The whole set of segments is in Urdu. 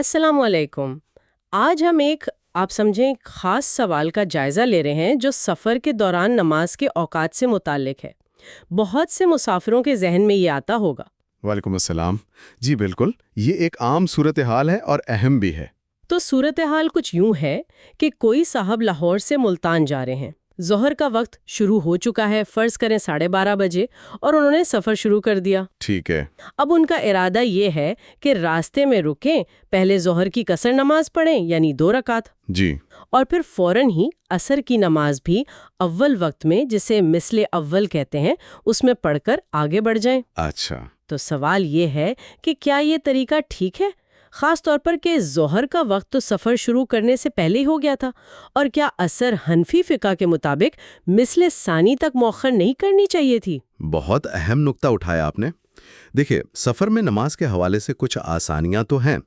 السلام علیکم۔ آج ہم ایک آپ سمجھیں خاص سوال کا جائزہ لے رہے ہیں جو سفر کے دوران نماز کے اوقات سے متعلق ہے۔ بہت سے مسافروں کے ذہن میں یہ آتا ہوگا۔ وعلیکم السلام۔ جی بالکل، یہ ایک عام صورتحال ہے اور اہم بھی ہے۔ تو صورتحال کچھ یوں ہے کہ کوئی صاحب لاہور سے ملتان جا رہے ہیں، ظہر کا وقت شروع ہو چکا ہے، فرض کریں 12:30 بجے، اور انہوں نے سفر شروع کر دیا۔ ٹھیک ہے۔ اب ان کا ارادہ یہ ہے کہ راستے میں رکیں، پہلے ظہر کی قصر نماز پڑھیں یعنی 2 رکعت، جی اور پھر فوراً ہی عصر کی نماز بھی اول وقت میں، جسے مثل اول کہتے ہیں، اس میں پڑھ کر آگے بڑھ جائیں۔ اچھا۔ تو سوال یہ ہے کہ کیا یہ طریقہ ٹھیک ہے، خاص طور پر کہ ظہر کا وقت تو سفر شروع کرنے سے پہلے ہی ہو گیا تھا، اور کیا عصر حنفی فقہ کے مطابق مثل ثانی تک مؤخر نہیں کرنی چاہیے تھی؟ بہت اہم نقطہ اٹھایا آپ نے۔ دیکھیے، سفر میں نماز کے حوالے سے کچھ آسانیاں تو ہیں،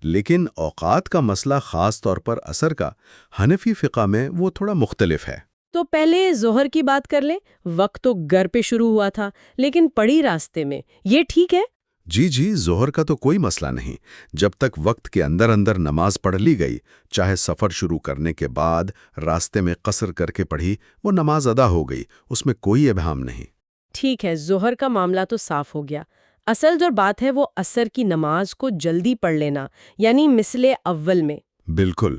لیکن اوقات کا مسئلہ خاص طور پر عصر کا حنفی فقہ میں وہ تھوڑا مختلف ہے۔ تو پہلے ظہر کی بات کر لیں۔ وقت تو گھر پہ شروع ہوا تھا لیکن پڑی راستے میں، یہ ٹھیک ہے؟ جی، ظہر کا تو کوئی مسئلہ نہیں، جب تک وقت کے اندر اندر نماز پڑھ لی گئی، چاہے سفر شروع کرنے کے بعد راستے میں قصر کر کے پڑھی، وہ نماز ادا ہو گئی، اس میں کوئی ابہام نہیں۔ ٹھیک ہے، ظہر کا معاملہ تو صاف ہو گیا۔ اصل جو بات ہے وہ عصر کی نماز کو جلدی پڑھ لینا، یعنی مثل اول میں۔ بالکل۔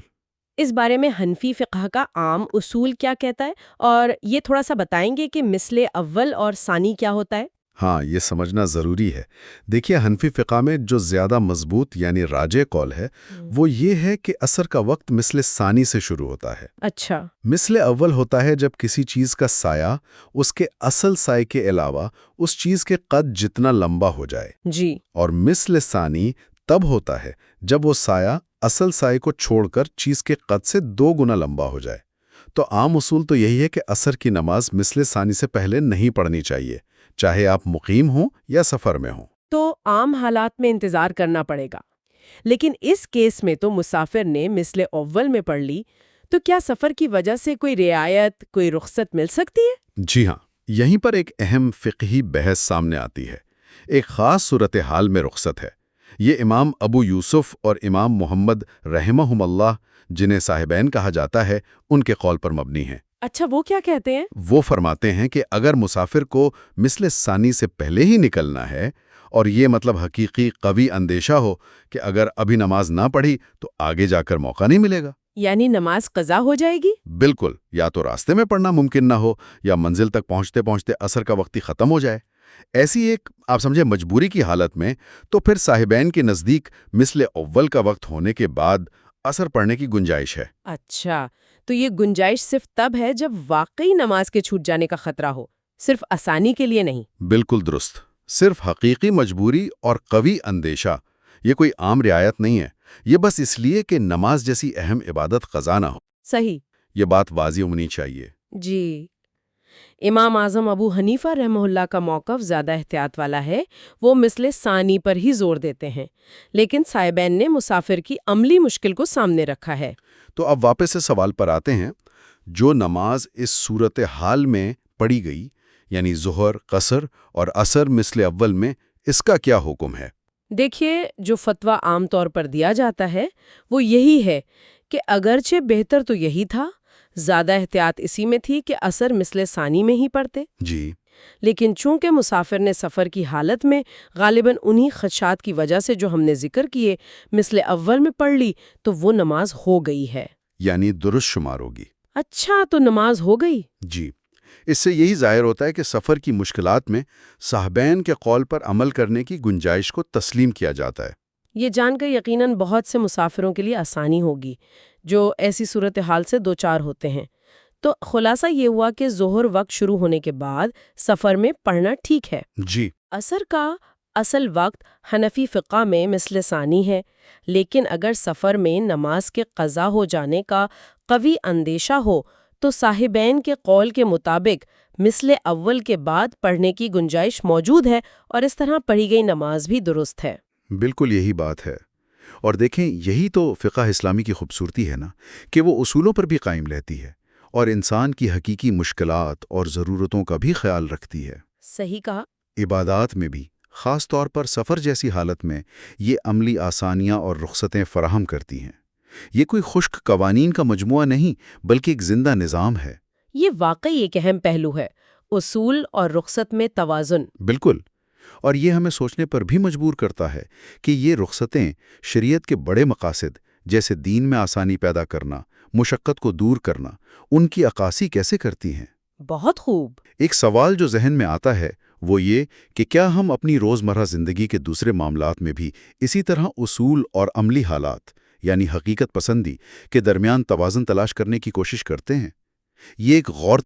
اس بارے میں حنفی فقہ کا عام اصول کیا کہتا ہے، اور یہ تھوڑا سا بتائیں گے کہ مثل اول اور ثانی کیا ہوتا ہے؟ ہاں، یہ سمجھنا ضروری ہے۔ دیکھیے، حنفی فقہ میں جو زیادہ مضبوط یعنی راجح قول ہے وہ یہ ہے کہ عصر کا وقت مثل ثانی سے شروع ہوتا ہے۔ اچھا۔ مثل اول ہوتا ہے جب کسی چیز کا سایہ اس کے اصل سائے کے علاوہ اس چیز کے قد جتنا لمبا ہو جائے۔ جی۔ اور مثل ثانی تب ہوتا ہے جب وہ سایہ اصل سائے کو چھوڑ کر چیز کے قد سے 2 گنا لمبا ہو جائے۔ تو عام اصول تو یہی ہے کہ عصر کی نماز مثل ثانی سے پہلے نہیں پڑھنی چاہیے، چاہے آپ مقیم ہوں یا سفر میں ہوں۔ تو عام حالات میں انتظار کرنا پڑے گا، لیکن اس کیس میں تو مسافر نے مثل اول میں پڑھ لی، تو کیا سفر کی وجہ سے کوئی رعایت، کوئی رخصت مل سکتی ہے؟ جی ہاں، یہیں پر ایک اہم فقہی بحث سامنے آتی ہے۔ ایک خاص صورتحال میں رخصت ہے۔ یہ امام ابو یوسف اور امام محمد رحمہم اللہ، جنہیں صاحبین کہا جاتا ہے، ان کے قول پر مبنی ہے۔ اچھا، وہ کیا کہتے ہیں؟ وہ فرماتے ہیں کہ اگر مسافر کو مثل ثانی سے پہلے ہی نکلنا ہے، اور یہ مطلب حقیقی قوی اندیشہ ہو کہ اگر ابھی نماز نہ پڑھی تو آگے جا کر موقع نہیں ملے گا، یعنی نماز قضا ہو جائے گی؟ بالکل، یا تو راستے میں پڑھنا ممکن نہ ہو یا منزل تک پہنچتے پہنچتے عصر کا وقت ہی ختم ہو جائے۔ ایسی ایک آپ سمجھے مجبوری کی حالت میں تو پھر صاحبین کے نزدیک مثل اول کا وقت ہونے کے بعد عصر پڑھنے کی گنجائش ہے۔ اچھا، تو یہ گنجائش صرف تب ہے جب واقعی نماز کے چھوٹ جانے کا خطرہ ہو، صرف آسانی کے لیے نہیں۔ بالکل درست، صرف حقیقی مجبوری اور قوی اندیشہ، یہ کوئی عام رعایت نہیں ہے، یہ بس اس لیے کہ نماز جیسی اہم عبادت قضا نہ ہو۔ صحیح۔ یہ بات واضح ہونی چاہیے۔ جی۔ امام اعظم ابو حنیفہ رحمہ اللہ کا موقف زیادہ احتیاط والا ہے، وہ مثل ثانی پر ہی زور دیتے ہیں، لیکن صاحبین نے مسافر کی عملی مشکل کو سامنے رکھا ہے۔ تو اب واپس سے سوال پر آتے ہیں، جو نماز اس صورتحال میں پڑھی گئی، یعنی ظہر، قصر اور عصر مثل اول میں، اس کا کیا حکم ہے؟ دیکھیے، جو فتویٰ عام طور پر دیا جاتا ہے وہ یہی ہے کہ اگرچہ بہتر تو یہی تھا، زیادہ احتیاط اسی میں تھی کہ عصر مثل ثانی میں ہی پڑھتے، جی لیکن چونکہ مسافر نے سفر کی حالت میں غالباً انہی خدشات کی وجہ سے جو ہم نے ذکر کیے مثل اول میں پڑھ لی، تو وہ نماز ہو گئی ہے۔ یعنی درست شمار ہوگی۔ اچھا، تو نماز ہو گئی؟ جی، اس سے یہی ظاہر ہوتا ہے کہ سفر کی مشکلات میں صاحبین کے قول پر عمل کرنے کی گنجائش کو تسلیم کیا جاتا ہے۔ یہ جان کر یقیناً بہت سے مسافروں کے لیے آسانی ہوگی جو ایسی صورتحال سے دوچار ہوتے ہیں۔ تو خلاصہ یہ ہوا کہ ظہر وقت شروع ہونے کے بعد سفر میں پڑھنا ٹھیک ہے۔ جی عصر کا اصل وقت حنفی فقہ میں مثل ثانی ہے، لیکن اگر سفر میں نماز کے قضا ہو جانے کا قوی اندیشہ ہو تو صاحبین کے قول کے مطابق مثل اول کے بعد پڑھنے کی گنجائش موجود ہے، اور اس طرح پڑھی گئی نماز بھی درست ہے۔ بالکل یہی بات ہے، اور دیکھیں یہی تو فقہ اسلامی کی خوبصورتی ہے نا، کہ وہ اصولوں پر بھی قائم رہتی ہے اور انسان کی حقیقی مشکلات اور ضرورتوں کا بھی خیال رکھتی ہے۔ صحیح کہا۔ عبادات میں بھی خاص طور پر سفر جیسی حالت میں یہ عملی آسانیاں اور رخصتیں فراہم کرتی ہیں۔ یہ کوئی خشک قوانین کا مجموعہ نہیں بلکہ ایک زندہ نظام ہے۔ یہ واقعی ایک اہم پہلو ہے، اصول اور رخصت میں توازن۔ بالکل، اور یہ ہمیں سوچنے پر بھی مجبور کرتا ہے کہ یہ رخصتیں شریعت کے بڑے مقاصد جیسے دین میں آسانی پیدا کرنا، مشقت کو دور کرنا، ان کی عکاسی کیسے کرتی ہیں۔ بہت خوب۔ ایک سوال جو ذہن میں آتا ہے وہ یہ کہ کیا ہم اپنی روزمرہ زندگی کے دوسرے معاملات میں بھی اسی طرح اصول اور عملی حالات یعنی حقیقت پسندی کے درمیان توازن تلاش کرنے کی کوشش کرتے ہیں؟ یہ ایک غور